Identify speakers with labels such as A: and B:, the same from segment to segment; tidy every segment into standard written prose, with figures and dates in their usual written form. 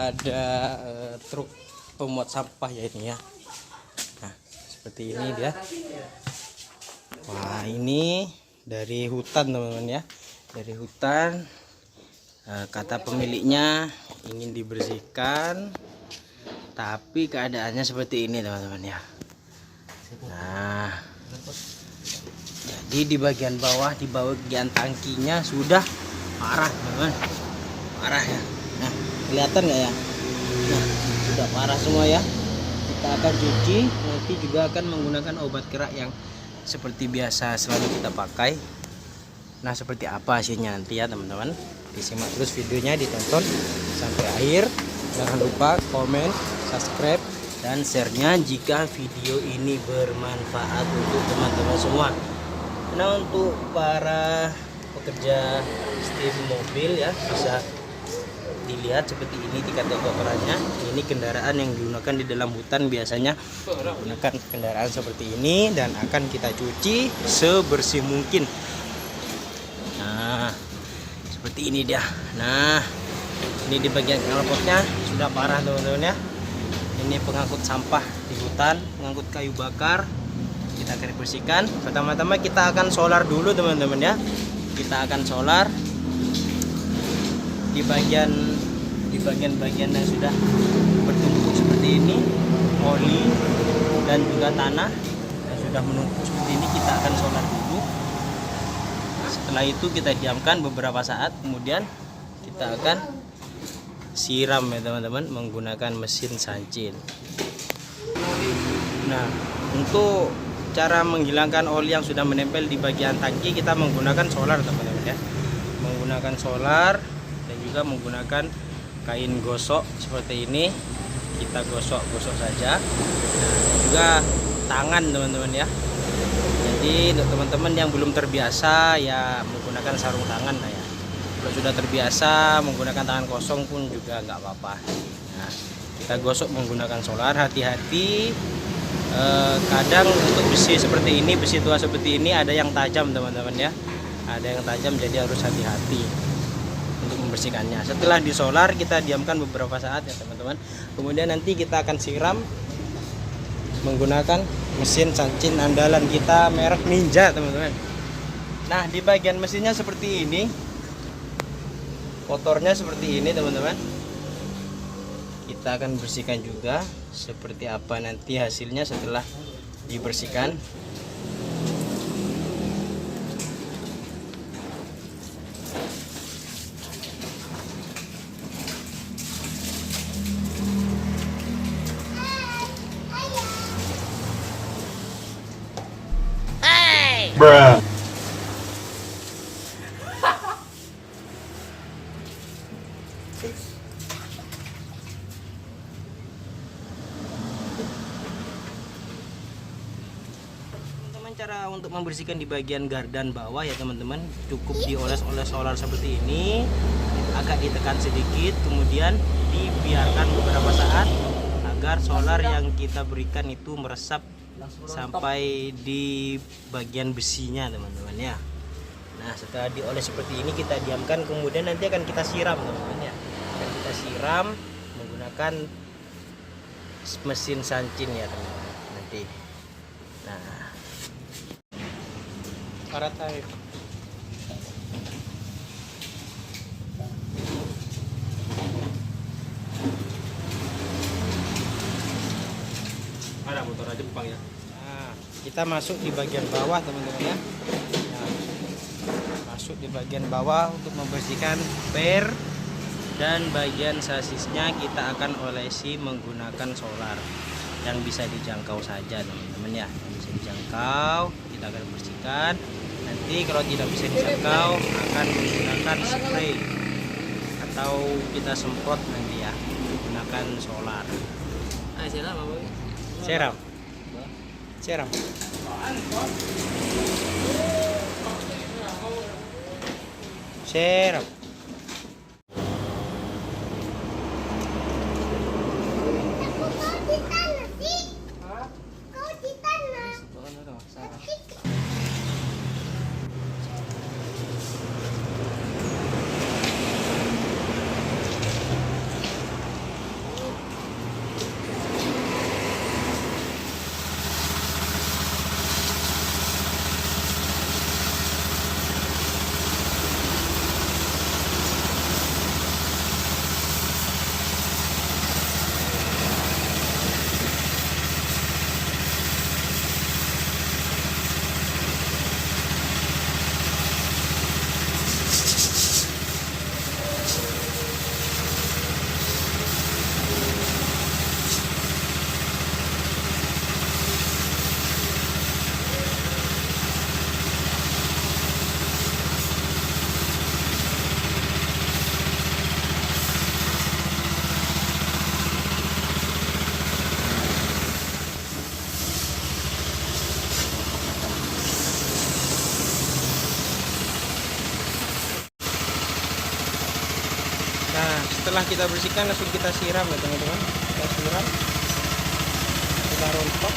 A: ada truk pemuat sampah ya ini ya. Nah seperti ini dia. Wah ini dari hutan teman-teman ya, dari hutan. Kata pemiliknya ingin dibersihkan, tapi keadaannya seperti ini teman-teman ya. Nah jadi di bagian bawah, di bagian tangkinya sudah parah teman-teman, parah ya. Nah kelihatan nggak ya? Nah sudah parah semua ya. Kita akan cuci, nanti juga akan menggunakan obat kerak yang seperti biasa selalu kita pakai. Nah seperti apa hasilnya nanti ya teman-teman, disimak terus videonya, ditonton sampai akhir. Jangan lupa komen, subscribe, dan share-nya jika video ini bermanfaat untuk teman-teman semua. Nah untuk para pekerja steam mobil ya, bisa dilihat seperti ini tingkat kotorannya. Ini kendaraan yang digunakan di dalam hutan, biasanya menggunakan kendaraan seperti ini, dan akan kita cuci sebersih mungkin. Nah seperti ini dia. Nah ini di bagian knalpotnya sudah parah teman-teman ya. Ini pengangkut sampah di hutan, pengangkut kayu bakar. Kita akan bersihkan. Pertama-tama kita akan solar dulu teman-teman ya. Kita akan solar di bagian yang sudah bertumpuk seperti ini, oli dan juga tanah yang sudah menumpuk seperti ini, kita akan solar dulu. Setelah itu kita diamkan beberapa saat, kemudian kita akan siram ya teman-teman menggunakan mesin sancin. Nah untuk cara menghilangkan oli yang sudah menempel di bagian tangki, kita menggunakan solar teman-teman ya, menggunakan solar dan juga menggunakan kain gosok seperti ini. Kita gosok-gosok saja. Nah juga tangan teman-teman ya. Jadi untuk teman-teman yang belum terbiasa ya menggunakan sarung tangan lah ya. Kalau sudah terbiasa menggunakan tangan kosong pun juga nggak apa-apa. Nah kita gosok menggunakan solar. Hati-hati, kadang untuk besi seperti ini, besi tua seperti ini ada yang tajam teman-teman ya, ada yang tajam, jadi harus hati-hati untuk membersihkannya. Setelah disolar kita diamkan beberapa saat ya teman-teman. Kemudian nanti kita akan siram menggunakan mesin sancin andalan kita merek Ninja teman-teman. Nah di bagian mesinnya seperti ini, kotornya seperti ini teman-teman. Kita akan bersihkan juga seperti apa nanti hasilnya setelah dibersihkan.
B: Bruh.
A: Cara untuk membersihkan di bagian gardan bawah ya teman-teman, cukup dioles-oles solar seperti ini, agak ditekan sedikit, kemudian dibiarkan beberapa saat agar solar yang kita berikan itu meresap sampai di bagian besinya teman-teman ya. Nah setelah dioles seperti ini kita diamkan, kemudian nanti akan kita siram teman-teman ya. Dan kita siram menggunakan mesin sancin ya teman-teman nanti. Nah karat air. Ada motor Jepang ya. Nah, kita masuk di bagian bawah teman-teman ya. Nah, masuk di bagian bawah untuk membersihkan per dan bagian sasisnya kita akan olesi menggunakan solar yang bisa dijangkau saja teman-teman ya, yang bisa dijangkau kita akan bersihkan. Nanti kalau tidak bisa dijangkau akan menggunakan spray atau kita semprot nanti ya menggunakan solar. Seram. Seram. Seram. setelah kita bersihkan langsung kita siram ya teman-teman. Kita siram, kita rontok,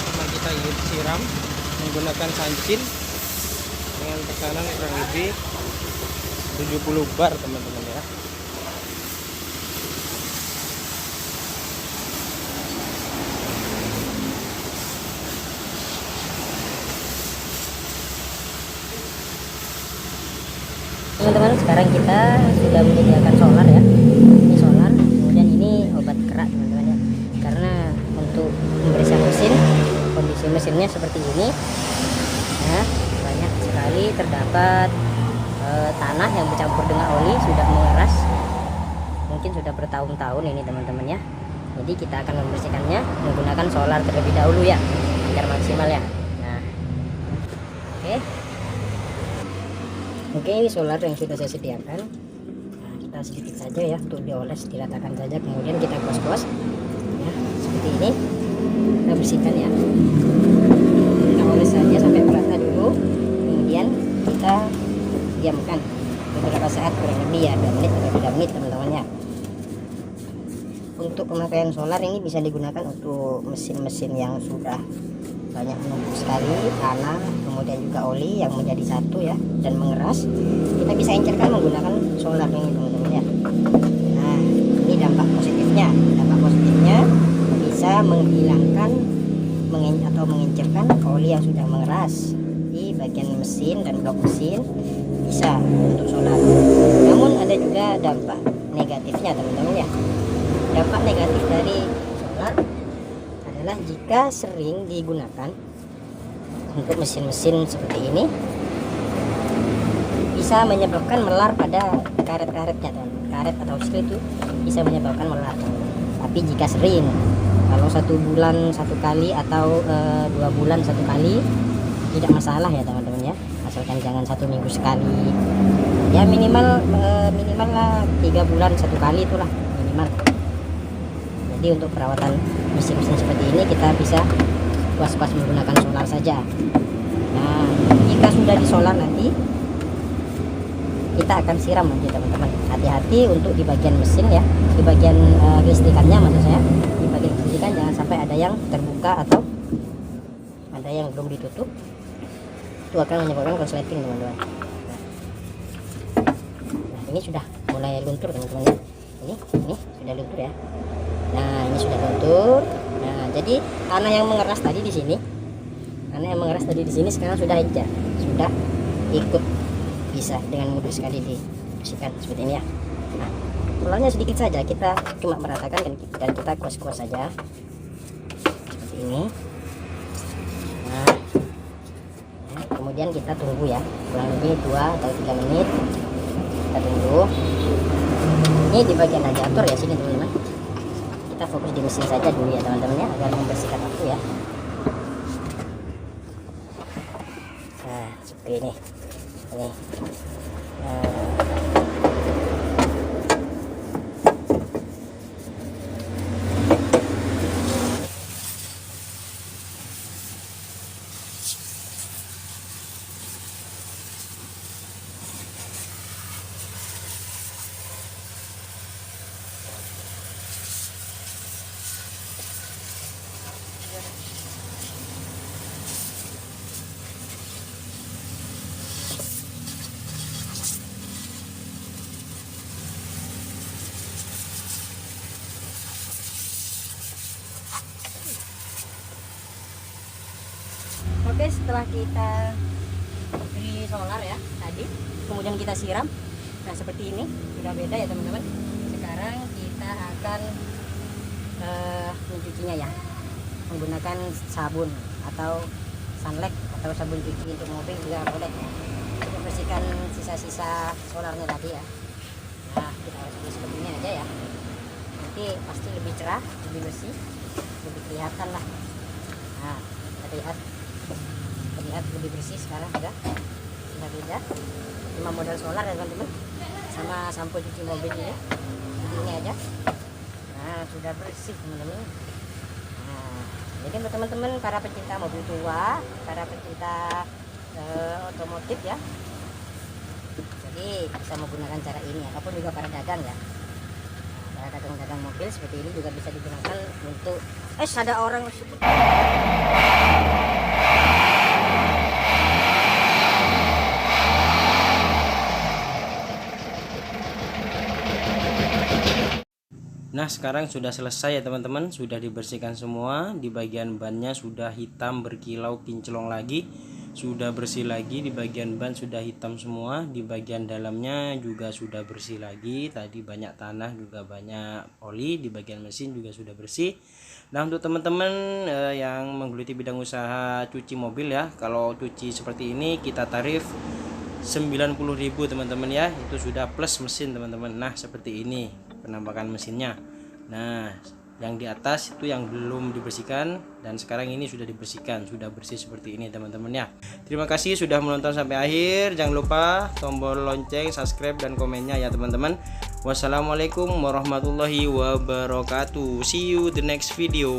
A: sama kita siram menggunakan sancin dengan tekanan kurang lebih 70 bar teman-teman ya.
B: Teman-teman, sekarang kita sudah menyediakan solar ya. Ini solar, kemudian ini obat kerak teman-teman ya. Karena untuk membersihkan mesin, kondisi mesinnya seperti ini ya, banyak sekali terdapat tanah yang bercampur dengan oli, sudah mengeras, mungkin sudah bertahun-tahun ini teman-teman ya. Jadi kita akan membersihkannya menggunakan solar terlebih dahulu ya, agar maksimal ya. Nah, Oke, ini solar yang sudah saya sediakan. Nah, kita sedikit saja ya untuk dioles, diratakan saja, kemudian kita kuas-kuas ya, seperti ini. Kita bersihkan ya, kita oles saja sampai merata dulu, kemudian kita diamkan beberapa saat, kurang lebih ya 2 menit atau 3 menit teman-teman ya. Untuk pemakaian solar ini bisa digunakan untuk mesin-mesin yang sudah banyak menumpuk sekali tanah, kemudian juga oli yang menjadi satu ya dan mengeras. Kita bisa encerkan menggunakan solar ini teman-teman ya. Nah, ini dampak positifnya. Dampak positifnya bisa menghilangkan atau mengencerkan oli yang sudah mengeras di bagian mesin dan blok mesin, bisa untuk solar. Namun ada juga dampak negatifnya teman-teman ya. Dampak negatif dari solar adalah jika sering digunakan untuk mesin-mesin seperti ini, bisa menyebabkan melar pada karet-karetnya, dan karet atau skrip itu bisa menyebabkan melar. Tapi jika sering, kalau 1 bulan 1 kali atau 2 bulan 1 kali, tidak masalah ya teman-teman ya, asalkan jangan 1 minggu sekali ya, minimal lah 3 bulan 1 kali, itulah minimal. Jadi untuk perawatan mesin-mesin seperti ini kita bisa puas-puas menggunakan solar saja. Nah, jika sudah di solar nanti kita akan siram nanti teman-teman. Hati-hati untuk di bagian mesin ya, di bagian kelistrikannya maksud saya. Di bagian kelistrikan jangan sampai ada yang terbuka atau ada yang belum ditutup. Itu akan menyebabkan korsleting teman-teman. Nah, ini sudah mulai luntur teman-teman ya. Ini sudah luntur ya. Nah, ini sudah luntur. Nah, jadi tanah yang mengeras tadi di sini, sekarang sudah hijau, sudah ikut bisa dengan mudah sekali dibersihkan seperti ini ya. Nah, solarnya sedikit saja, kita cuma meratakan dan kita kuas-kuas saja seperti ini. Nah, kemudian kita tunggu ya, kurang lebih 2 atau 3 menit. Kita tunggu. Ini di bagian radiator ya sini teman-teman. Kita fokus di mesin saja dulu ya teman-teman ya, agar membersihkan waktu ya. Nah, seperti ini. Nah. Oke, setelah kita beri solar ya tadi, kemudian kita siram, nah seperti ini sudah beda ya teman-teman. Sekarang kita akan mencucinya ya, menggunakan sabun atau sunlight atau sabun cuci untuk mobil juga boleh, untuk bersihkan sisa-sisa solarnya tadi ya. Nah, kita harus seperti ini aja ya, nanti pasti lebih cerah, lebih bersih, lebih kelihatan lah. Nah, terlihat lebih bersih sekarang, sudah beda. Cuma modal solar ya teman-teman, sama sampo cuci mobil ya, ini aja. Nah, sudah bersih teman-teman. Nah, jadi untuk teman-teman para pecinta mobil tua, para pecinta otomotif ya, jadi Jadi bisa menggunakan cara ini, ataupun juga para dagang ya. Nah, para dagang mobil seperti ini juga bisa digunakan untuk ada orang.
A: Nah, sekarang sudah selesai ya teman-teman, sudah dibersihkan semua. Di bagian bannya sudah hitam berkilau kinclong lagi, sudah bersih lagi. Di bagian ban sudah hitam semua, di bagian dalamnya juga sudah bersih lagi. Tadi banyak tanah, juga banyak oli. Di bagian mesin juga sudah bersih. Nah, untuk teman-teman yang menggeluti bidang usaha cuci mobil ya, kalau cuci seperti ini kita tarif 90.000 teman-teman ya, itu sudah plus mesin teman-teman. Nah, seperti ini penampakan mesinnya. Nah, yang di atas itu yang belum dibersihkan, dan sekarang ini sudah dibersihkan, sudah bersih seperti ini teman-teman ya. Terima kasih sudah menonton sampai akhir. Jangan lupa tombol lonceng, subscribe dan komennya ya teman-teman. Wassalamualaikum warahmatullahi wabarakatuh. See you the next video.